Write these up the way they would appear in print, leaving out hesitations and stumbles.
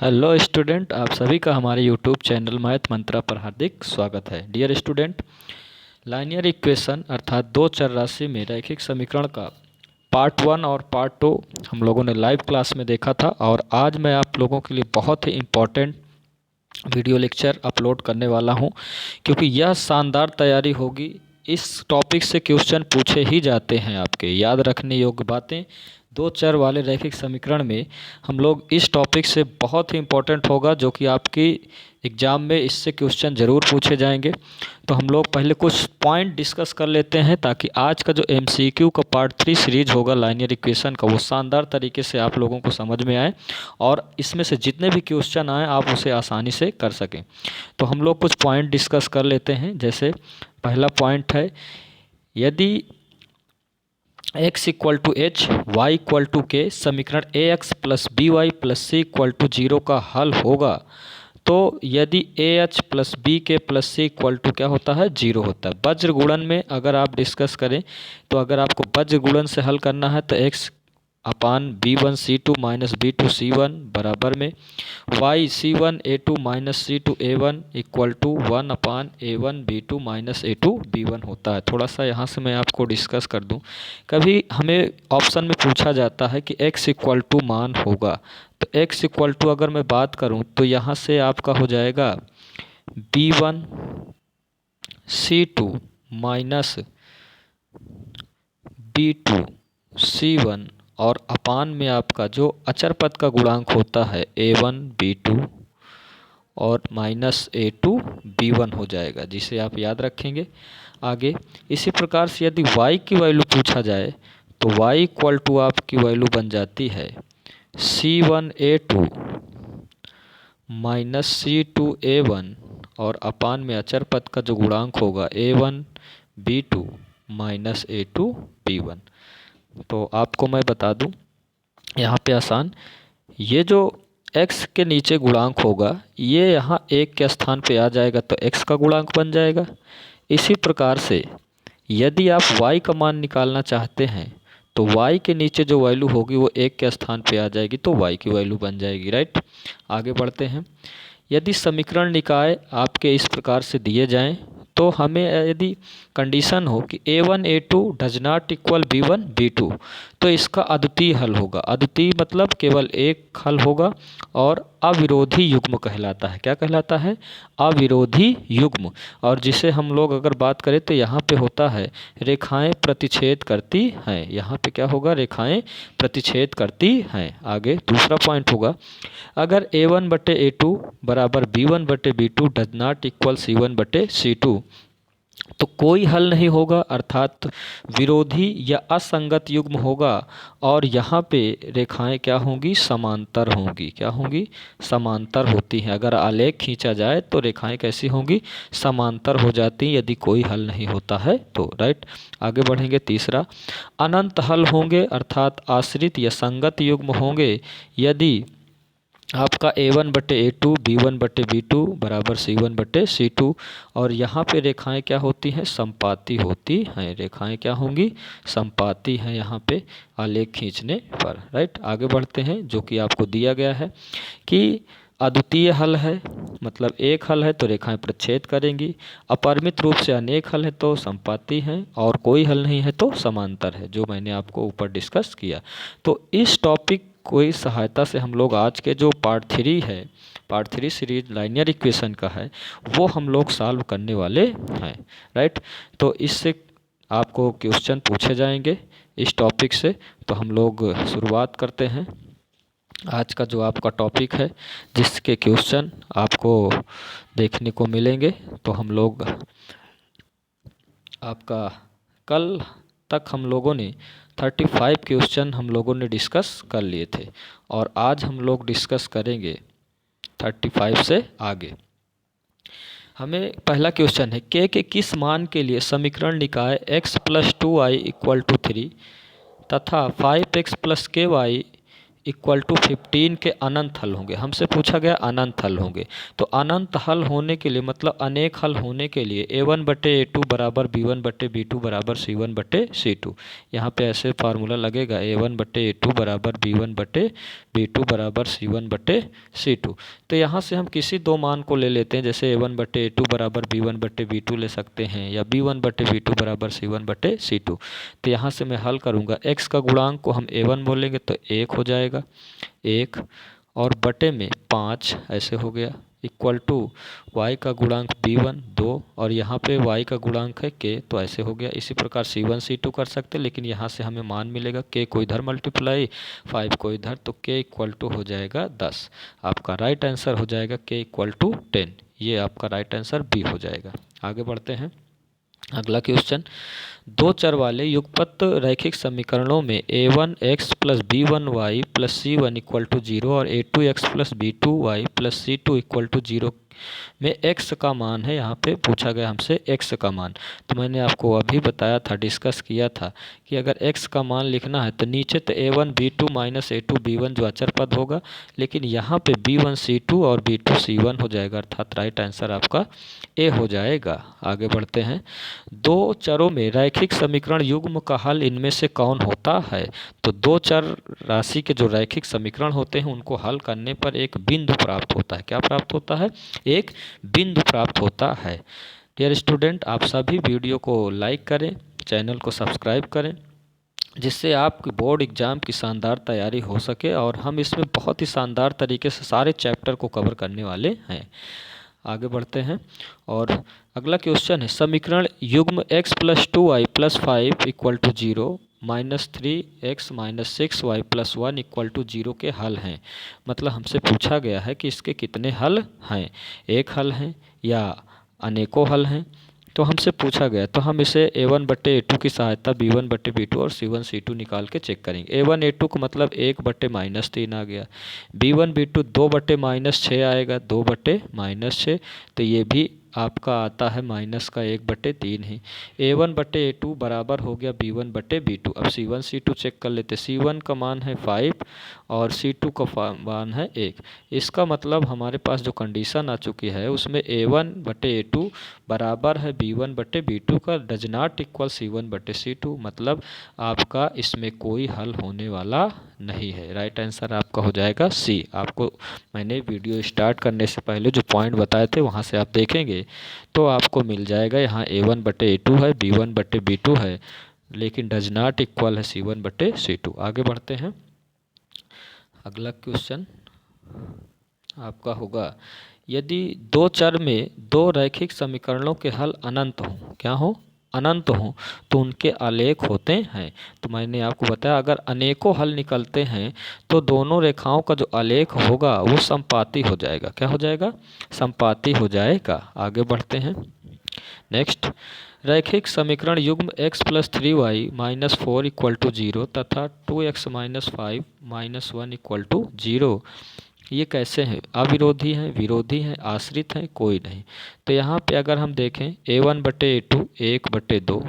Hello student, आप सभी का हमारे यूट्यूब चैनल मैथ मंत्रा पर हार्दिक स्वागत है। डियर स्टूडेंट, लाइनियर इक्वेशन अर्थात दो चर राशि में रैखिक समीकरण का पार्ट 1 और पार्ट 2 हम लोगों ने लाइव क्लास में देखा था और आज मैं आप लोगों के लिए बहुत ही इम्पोर्टेंट वीडियो लेक्चर अपलोड करने वाला हूं, क्योंकि यह शानदार तैयारी होगी। इस टॉपिक से क्वेश्चन पूछे ही जाते हैं, आपके याद रखने योग्य बातें दो चर वाले रैखिक समीकरण में हम लोग इस टॉपिक से बहुत ही इम्पोर्टेंट होगा, जो कि आपकी एग्ज़ाम में इससे क्वेश्चन ज़रूर पूछे जाएंगे। तो हम लोग पहले कुछ पॉइंट डिस्कस कर लेते हैं, ताकि आज का जो MCQ का पार्ट 3 सीरीज होगा लाइनियर इक्वेशन का, वो शानदार तरीके से आप लोगों को समझ में आए और इसमें से जितने भी क्वेश्चन आए आप उसे आसानी से कर सकें। तो हम लोग कुछ पॉइंट डिस्कस कर लेते हैं। जैसे पहला पॉइंट है, यदि x equal to H, Y equal to के समीकरण ax plus B Y plus C equal to 0 का हल होगा, तो यदि H plus B K plus C equal to क्या होता है, 0 होता है। वज्र गुणन में अगर आप डिस्कस करें तो अगर आपको वज्र गुणन से हल करना है तो x अपान B1 C2 minus B2 C1 बराबर में y C1 A2 minus C2 A1 equal to 1 upon A1 B2 minus A2 B1 होता है। थोड़ा सा यहाँ से मैं आपको डिस्कस कर दूँ। कभी हमें ऑप्शन में पूछा जाता है कि x इक्वल टू मान होगा, तो x इक्वल टू अगर मैं बात करूँ तो यहाँ से आपका हो जाएगा B1 C2 minus B2 C1 और अपान में आपका जो अचर पद का गुणांक होता है A1 B2 और माइनस A2 B1 हो जाएगा, जिसे आप याद रखेंगे आगे। इसी प्रकार से यदि y की वैल्यू पूछा जाए तो y इक्वल टू आपकी वैल्यू बन जाती है C1 A2 minus C2 A1 और अपान में अचर पद का जो गुणांक होगा A1 B2 minus A2 B1। तो आपको मैं बता दूं यहाँ पे आसान, ये जो x के नीचे गुणांक होगा ये यहाँ 1 के स्थान पे आ जाएगा तो x का गुणांक बन जाएगा। इसी प्रकार से यदि आप y का मान निकालना चाहते हैं तो y के नीचे जो वैल्यू होगी वो 1 के स्थान पे आ जाएगी तो y की वैल्यू बन जाएगी, राइट। आगे बढ़ते हैं। यदि समीकरण निकाय आपके इस प्रकार से दिए जाएं तो हमें यदि कंडीशन हो कि A1 A2 does not equal B1 B2, तो इसका अद्वितीय हल होगा। अद्वितीय मतलब केवल एक हल होगा और अविरोधी युग्म कहलाता है। क्या कहलाता है? अविरोधी युग्म। और जिसे हम लोग अगर बात करें तो यहाँ पे होता है रेखाएं प्रतिच्छेद करती हैं। यहाँ पे क्या होगा? रेखाएं प्रतिच्छेद करती हैं। आगे दूसरा पॉइंट होगा, अगर A1 बटे A2 बराबर B1 बटे B2 does not equal C1 बटे C2, तो कोई हल नहीं होगा, अर्थात विरोधी या असंगत युग्म होगा और यहाँ पे रेखाएं क्या होंगी? समांतर होंगी। क्या होंगी? समांतर होती हैं। अगर आलेख खींचा जाए तो रेखाएं कैसी होंगी? समांतर हो जाती हैं यदि कोई हल नहीं होता है तो, राइट। आगे बढ़ेंगे। तीसरा, अनंत हल होंगे अर्थात आश्रित या संगत युग्म होंगे यदि आपका A1 बटे A2 B1 बटे B2 बराबर C1 बटे C2 और यहाँ पे रेखाएं क्या होती हैं? संपाती होती हैं। रेखाएं क्या होंगी? संपाती हैं यहाँ पे आलेख खींचने पर, राइट। आगे बढ़ते हैं। जो कि आपको दिया गया है कि अद्वितीय हल है, मतलब एक हल है तो रेखाएं प्रतिच्छेद करेंगी, अपरिमित रूप से अनेक हल है तो संपाती हैं, और कोई हल नहीं है तो समांतर है, जो मैंने आपको ऊपर डिस्कस किया। तो इस टॉपिक कोई सहायता से हम लोग आज के जो पार्ट 3 है, पार्ट 3 सीरीज लाइनियर इक्वेशन का है, वो हम लोग सॉल्व करने वाले हैं, राइट। तो इससे आपको क्वेश्चन पूछे जाएंगे इस टॉपिक से। तो हम लोग शुरुआत करते हैं आज का जो आपका टॉपिक है, जिसके क्वेश्चन आपको देखने को मिलेंगे। तो हम लोग आपका कल तक हम लोगों ने 35 क्वेश्चन हम लोगों ने डिस्कस कर लिए थे और आज हम लोग डिस्कस करेंगे 35 से आगे। हमें पहला क्वेश्चन है, के किस मान के लिए समीकरण निकाय x plus 2y equal to 3 तथा 5x प्लस के वाई इक्वल टू 15 के अनंत हल होंगे। हमसे पूछा गया अनंत हल होंगे, तो अनंत हल होने के लिए मतलब अनेक हल होने के लिए a1/a2 बराबर b1/b2 बराबर c1/c2। यहाँ पे ऐसे फार्मूला लगेगा a1/a2 बराबर b1/b2 बराबर c1/c2। तो यहाँ से हम किसी दो मान को ले लेते हैं, जैसे a1/a2 बराबर b1/b2 ले सकते हैं या b1/b2 बराबर c1/c2। तो यहाँ से मैं हल करूँगा, x का गुणांक को हम a1 बोलेंगे तो 1 हो जाएगा, 1 और बटे में 5 ऐसे हो गया, इक्वल टू y का गुणांक b1 2 और यहाँ पे y का गुणांक है k, तो ऐसे हो गया। इसी प्रकार c1 c2 कर सकते हैं, लेकिन यहाँ से हमें मान मिलेगा k को इधर मल्टीप्लाई 5 को इधर, तो k इक्वल टू हो जाएगा 10। आपका राइट आंसर हो जाएगा k इक्वल टू 10। ये आपका राइट आंसर बी हो जाएगा। आगे बढ़ते हैं, अगला क्वेश्चन, दो चर वाले युगपत रैखिक समीकरणों में a1x plus b1y plus c1 equal to 0 और a2x plus b2y plus c2 equal to 0 में x का मान है। यहाँ पे पूछा गया हमसे x का मान, तो मैंने आपको अभी बताया था, डिस्कस किया था कि अगर x का मान लिखना है तो नीचे तो a1 b2 minus a2 b1 जो अचर पद होगा, लेकिन यहाँ पे b1 c2 और b2 c1 हो जाएगा, अर्थात राइट आंसर आपका ए हो जाएगा। आगे बढ़ते हैं, दो चरों में रैखिक समीकरण युग्म का हल इनमें से कौन होता है। तो दो चर राशि के जो रैखिक समीकरण होते हैं उनको हल करने पर एक बिंदु प्राप्त होता है। क्या प्राप्त होता है? एक बिंदु प्राप्त होता है। डियर स्टूडेंट, आप सभी वीडियो को लाइक करें, चैनल को सब्सक्राइब करें, जिससे आपकी बोर्ड एग्ज़ाम की शानदार तैयारी हो सके और हम इसमें बहुत ही शानदार तरीके से सारे चैप्टर को कवर करने वाले हैं। आगे बढ़ते हैं और अगला क्वेश्चन है, समीकरण युग्म x plus 2y plus 5 equal to 0 minus 3x minus 6y plus 1 equal to 0 के हल हैं। मतलब हमसे पूछा गया है कि इसके कितने हल हैं, एक हल हैं या अनेकों हल हैं। तो हमसे पूछा गया, तो हम इसे a1/a2 की सहायता b1/b2 और c1 c2 निकाल के चेक करेंगे। a1 a2 का मतलब 1/-3 आ गया, b1 b2 2/-6 आएगा, 2/-6, तो ये भी आपका आता है माइनस का 1/3 ही। a1/a2 बराबर हो गया b1/b2। अब c1 c2 चेक कर लेते, c1 का मान है 5 और c2 का मान है 1। इसका मतलब हमारे पास जो कंडीशन आ चुकी है उसमें a1/a2 बराबर है b1/b2 का, डज नॉट इक्वल c1/c2, मतलब आपका इसमें कोई हल होने वाला नहीं है। राइट आंसर आपका हो जाएगा सी। आपको मैंने वीडियो स्टार्ट करने से पहले जो पॉइंट बताए थे वहाँ से आप देखेंगे तो आपको मिल जाएगा। यहाँ a1/a2 है, b1/b2 है, लेकिन डज नॉट इक्वल है c1/c2। आगे बढ़ते हैं, अगला क्वेश्चन आपका होगा, यदि दो चर में दो रैखिक समीकरणों के हल अनंत हों, क्या हो? अनंत हों, तो उनके आलेख होते हैं। तो मैंने आपको बताया अगर अनेकों हल निकलते हैं तो दोनों रेखाओं का जो आलेख होगा वो समपाती हो जाएगा। क्या हो जाएगा? समपाती हो जाएगा। आगे बढ़ते हैं, नेक्स्ट, रैखिक समीकरण युग्म x plus 3y minus 4 equal to 0 तथा 2x minus 5 minus 1 equal to 0, ये कैसे हैं? अविरोधी हैं, विरोधी हैं, आश्रित हैं, कोई नहीं। तो यहाँ पे अगर हम देखें a1/a2 1/2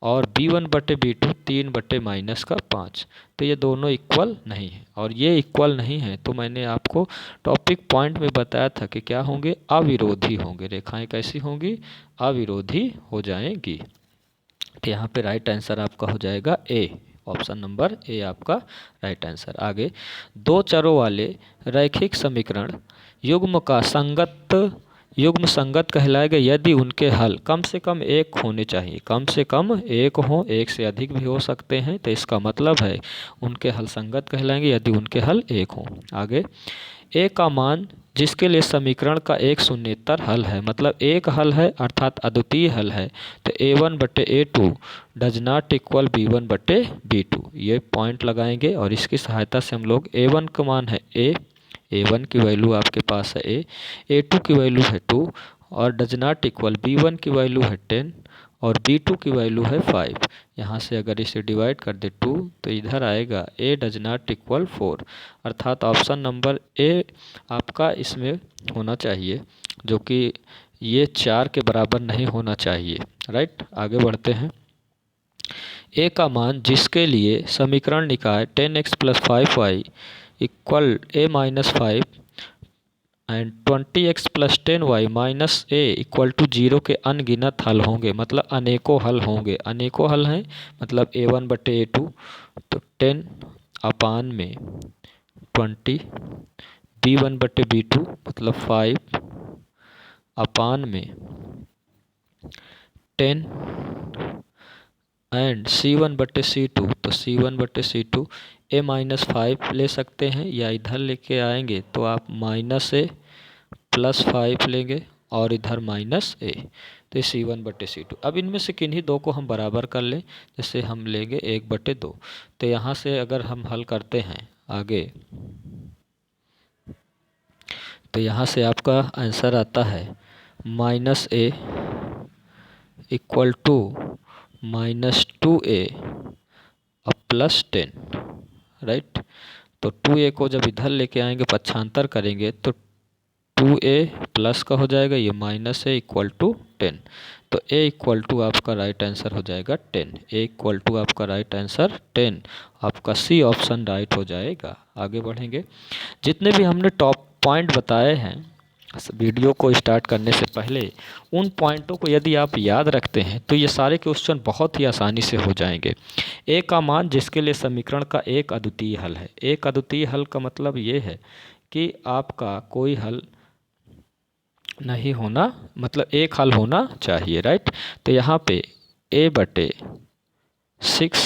और b1/b2 3/-5, तो ये दोनों इक्वल नहीं है और ये इक्वल नहीं है, तो मैंने आपको टॉपिक पॉइंट में बताया था कि क्या होंगे? अविरोधी होंगे। रेखाएं कैसी होंगी? अविरोधी हो जाएंगी। तो यहाँ पे राइट आंसर आपका हो जाएगा ए, ऑप्शन नंबर ए आपका राइट आंसर। आगे, दो चरों वाले रैखिक समीकरण युग्म का युग्म संगत कहलाएगा यदि उनके हल कम से कम एक होने चाहिए। कम से कम एक हो, एक से अधिक भी हो सकते हैं, तो इसका मतलब है उनके हल संगत कहलाएंगे यदि उनके हल एक हों। आगे, ए का मान जिसके लिए समीकरण का एक शून्येतर हल है, मतलब एक हल है अर्थात अद्वितीय हल है, तो a1/a2 does not equal b1/b2, ये पॉइंट लगाएंगे और इसकी सहायता से हम लोग a1 का मान है a1 की वैल्यू आपके पास है a2 की वैल्यू है 2 और डज नॉट इक्वल b1 की वैल्यू है 10 और b2 की वैल्यू है 5। यहाँ से अगर इसे डिवाइड कर दे 2 तो इधर आएगा a डज नॉट इक्वल 4, अर्थात ऑप्शन नंबर ए आपका इसमें होना चाहिए, जो कि ये 4 के बराबर नहीं होना चाहिए। राइट, आगे बढ़ते हैं, ए का मान जिसके लिए समीकरण निकाय 10x plus 5y equal a minus 5 and 20x plus 10y minus a equal to 0 के अनगिनत हल होंगे, मतलब अनेकों हल होंगे। अनेकों हल हैं मतलब a1 बटे a2, तो 10 अपान में 20, b1 बटे b2 मतलब 5 अपान में 10 एंड c1 बटे c2, तो c1 बटे c2 a माइनस 5 ले सकते हैं या इधर लेके आएंगे तो आप माइनस a प्लस 5 लेंगे और इधर माइनस a, तो c1 बटे c2। अब इनमें से किन्हीं दो को हम बराबर कर लें, जैसे हम लेंगे 1/2। तो यहाँ से अगर हम हल करते हैं आगे, तो यहाँ से आपका आंसर आता है minus a equal to minus 2a और प्लस 10, राइट। तो 2a को जब इधर लेके आएंगे पक्षांतर करेंगे तो 2a प्लस का हो जाएगा, ये माइनस a इक्वल टू 10। तो a इक्वल टू आपका राइट आंसर हो जाएगा 10। a इक्वल टू आपका राइट आंसर 10, आपका सी ऑप्शन राइट हो जाएगा। आगे बढ़ेंगे। जितने भी हमने टॉप पॉइंट बताए हैं वीडियो को स्टार्ट करने से पहले, उन पॉइंटों को यदि आप याद रखते हैं तो ये सारे क्वेश्चन बहुत ही आसानी से हो जाएंगे। ए का मान जिसके लिए समीकरण का एक अद्वितीय हल है। एक अद्वितीय हल का मतलब ये है कि आपका कोई हल नहीं होना, मतलब एक हल होना चाहिए, राइट। तो यहाँ पे a बटे 6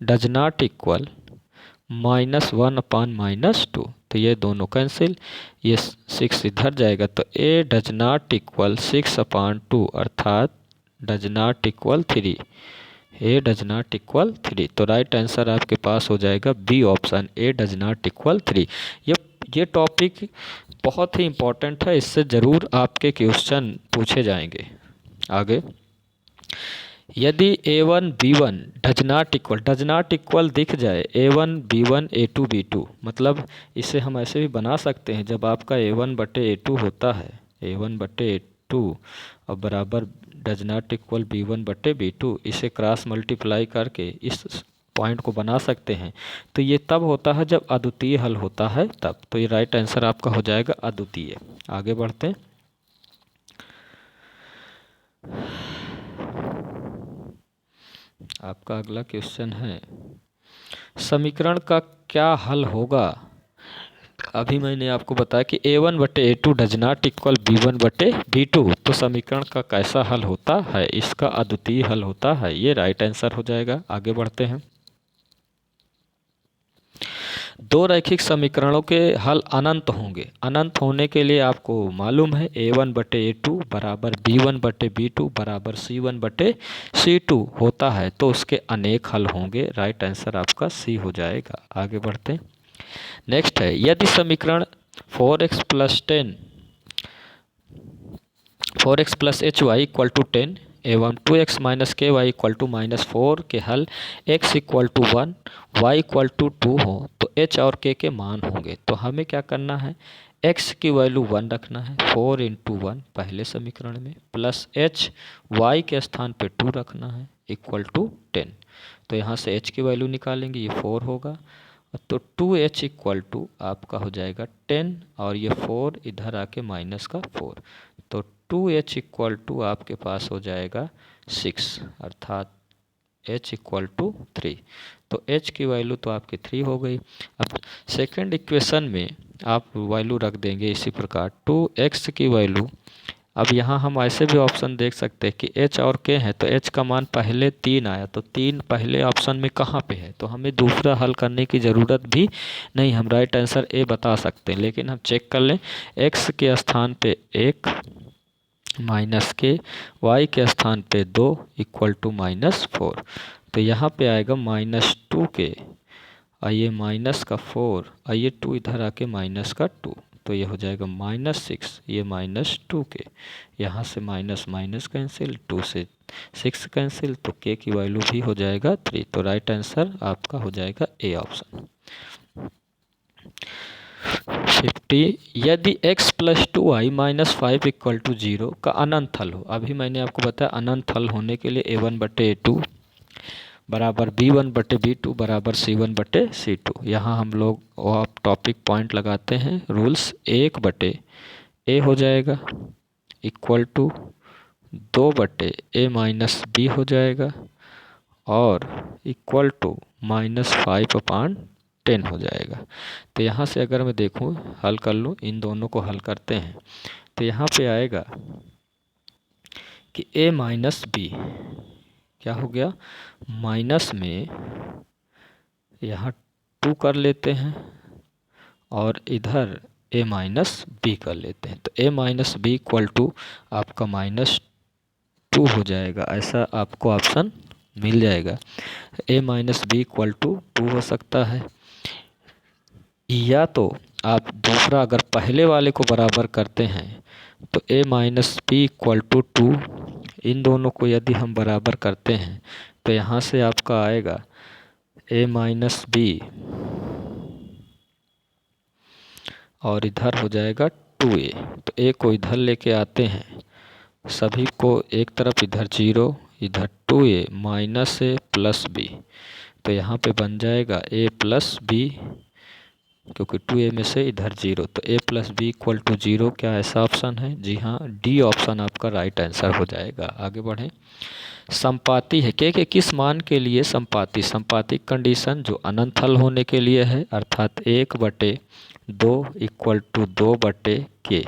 डज नॉट इक्वल -1 अपान -2, तो ये दोनों कैंसिल, ये 6 इधर जाएगा तो a does not equal 6 upon 2 अर्थात does not equal 3, a does not equal 3। तो राइट आंसर आपके पास हो जाएगा B option, a does not equal 3। ये टॉपिक बहुत ही इम्पोर्टेंट है, इससे ज़रूर आपके क्वेश्चन पूछे जाएंगे। आगे, यदि a1 b1 does not equal दिख जाए a1 b1 a2 b2, मतलब इसे हम ऐसे भी बना सकते हैं, जब आपका a1 बटे a2 होता है, a1 बटे a2 और बराबर डज नॉट इक्वल b1 बटे b2, इसे क्रॉस मल्टीप्लाई करके इस पॉइंट को बना सकते हैं। तो ये तब होता है जब अद्वितीय हल होता है तब। तो ये राइट आंसर आपका हो जाएगा अद्वितीय। आगे बढ़ते हैं। आपका अगला क्वेश्चन है, समीकरण का क्या हल होगा। अभी मैंने आपको बताया कि a1 बटे a2 does not equal b1 बटे b2, तो समीकरण का कैसा हल होता है, इसका अद्वितीय हल होता है, ये राइट आंसर हो जाएगा। आगे बढ़ते हैं। दो रैखिक समीकरणों के हल अनंत होंगे। अनंत होने के लिए आपको मालूम है a1 बटे a2 बराबर b1 बटे b2 बराबर c1 बटे c2 होता है, तो उसके अनेक हल होंगे। राइट आंसर आपका सी हो जाएगा। आगे बढ़ते हैं। नेक्स्ट है, यदि समीकरण 4x plus hy equal to 10 एवं 2x माइनस के वाई इक्वल टू -4 के हल x equal to 1 y equal to 2 हो तो h और k के मान होंगे। तो हमें क्या करना है, x की वैल्यू 1 रखना है, 4 × 1 पहले समीकरण में, प्लस h y के स्थान पे 2 रखना है इक्वल टू 10। तो यहाँ से h की वैल्यू निकालेंगे, ये 4 होगा, तो 2h इक्वल टू आपका हो जाएगा 10 और ये 4 इधर आके माइनस का 4, तो 2h इक्वल टू आपके पास हो जाएगा 6 अर्थात h इक्वल टू 3। तो h की वैल्यू तो आपकी 3 हो गई। अब सेकंड इक्वेशन में आप वैल्यू रख देंगे इसी प्रकार 2x की वैल्यू। अब यहाँ हम ऐसे भी ऑप्शन देख सकते हैं कि h और k है, तो h का मान पहले 3 आया, तो 3 पहले ऑप्शन में कहाँ पे है, तो हमें दूसरा हल करने की ज़रूरत भी नहीं, हम राइट आंसर ए बता सकते हैं। लेकिन हम चेक कर लें, x के स्थान पे 1 माइनस के, y के स्थान पे 2 इक्वल टू -4, तो यहाँ पे आएगा -2 के और ये माइनस का 4 और ये 2 इधर आके माइनस का 2, तो ये हो जाएगा -6, ये -2 के, यहाँ से माइनस माइनस कैंसिल, 2 से 6 कैंसिल, तो k की वैल्यू भी हो जाएगा 3। तो राइट आंसर आपका हो जाएगा ए ऑप्शन। 50, यदि x plus 2y minus 5 equal to 0 का अनंत हल हो। अभी मैंने आपको बताया अनंत हल होने के लिए a1 बटे a2 बराबर B1/B2 बराबर C1/C2। यहाँ हम लोग वो टॉपिक पॉइंट लगाते हैं, रूल्स। 1/A हो जाएगा इक्वल टू 2/A-B हो जाएगा और इक्वल टू -5/10 हो जाएगा। तो यहाँ से अगर मैं देखूँ, हल कर लूँ, इन दोनों को हल करते हैं, तो यहाँ पे आएगा कि A-B क्या हो गया, माइनस में यहाँ 2 कर लेते हैं और इधर A-B कर लेते हैं। तो A-B इक्वल टू आपका -2 हो जाएगा, ऐसा आपको ऑप्शन मिल जाएगा। A-B इक्वल टू 2 हो सकता है, या तो आप दूसरा अगर पहले वाले को बराबर करते हैं तो A-B इक्वल टू 2, इन दोनों को यदि हम बराबर करते हैं तो यहाँ से आपका आएगा A-B और इधर हो जाएगा 2A। तो A को इधर लेके आते हैं, सभी को एक तरफ, इधर 0, इधर 2A minus A plus B। तो यहाँ पे बन जाएगा A प्लस B, क्योंकि 2A में से इधर 0, तो A+B इक्वल टू 0। क्या ऐसा ऑप्शन है? जी हाँ, डी ऑप्शन आपका राइट आंसर हो जाएगा। आगे बढ़ें। संपाती है के किस मान के लिए संपाती कंडीशन जो अनंत हल होने के लिए है, अर्थात 1/2 इक्वल टू 2/K।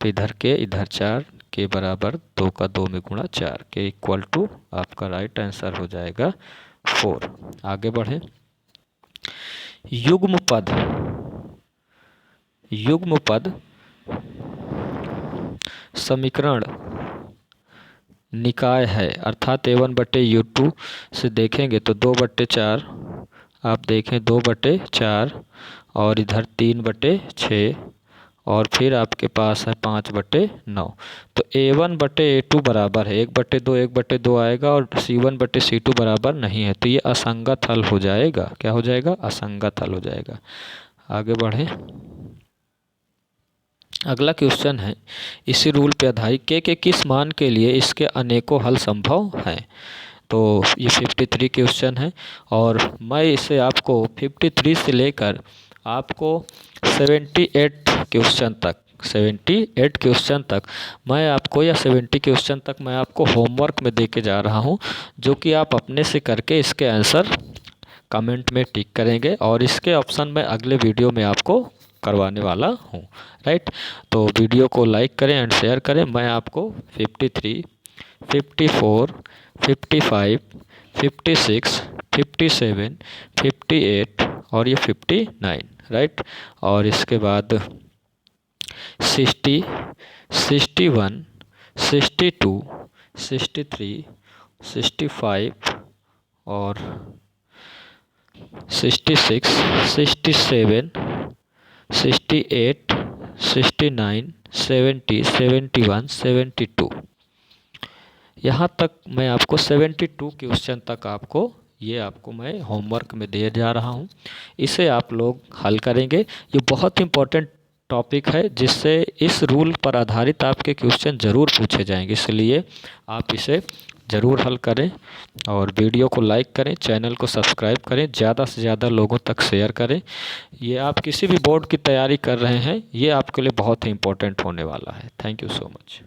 तो इधर के इधर 4 के बराबर 2 का 2 में गुणा 4 के इक्वल टू आपका राइट आंसर हो जाएगा 4। आगे बढ़ें। युग्म पद समीकरण निकाय है, अर्थात A1/U2 से देखेंगे तो 2/4, आप देखें 2/4 और इधर 3/6 और फिर आपके पास है 5/9। तो A1/A2 बराबर है 1/2, 1/2 आएगा और C1/C2 बराबर नहीं है, तो ये असंगत हल हो जाएगा। क्या हो जाएगा? असंगत हल हो जाएगा। आगे बढ़ें। अगला क्वेश्चन है, इसी रूल पे आधारित के किस मान के लिए इसके अनेकों हल संभव हैं। तो ये 53 क्वेश्चन है और मैं इसे आपको 53 से लेकर आपको 78 क्वेश्चन तक मैं आपको, या 70 क्वेश्चन तक मैं आपको होमवर्क में दे के जा रहा हूँ, जो कि आप अपने से करके इसके आंसर कमेंट में टिक करेंगे और इसके ऑप्शन मैं अगले वीडियो में आपको करवाने वाला हूँ। राइट, तो वीडियो को लाइक करें एंड शेयर करें। मैं आपको 53, 54, 55, 56, 57, 58 और ये 59, राइट, और इसके बाद 60, 61, 62, 63, 65 और 66, 67, 68, 69, 70, 71, 72, यहाँ तक मैं आपको 72 क्वेश्चन तक आपको मैं होमवर्क में दे जा रहा हूँ। इसे आप लोग हल करेंगे। ये बहुत इंपॉर्टेंट टॉपिक है, जिससे इस रूल पर आधारित आपके क्वेश्चन ज़रूर पूछे जाएंगे, इसलिए आप इसे ज़रूर हल करें और वीडियो को लाइक करें, चैनल को सब्सक्राइब करें, ज़्यादा से ज़्यादा लोगों तक शेयर करें। ये आप किसी भी बोर्ड की तैयारी कर रहे हैं, ये आपके लिए बहुत ही इम्पोर्टेंट होने वाला है। Thank you so much.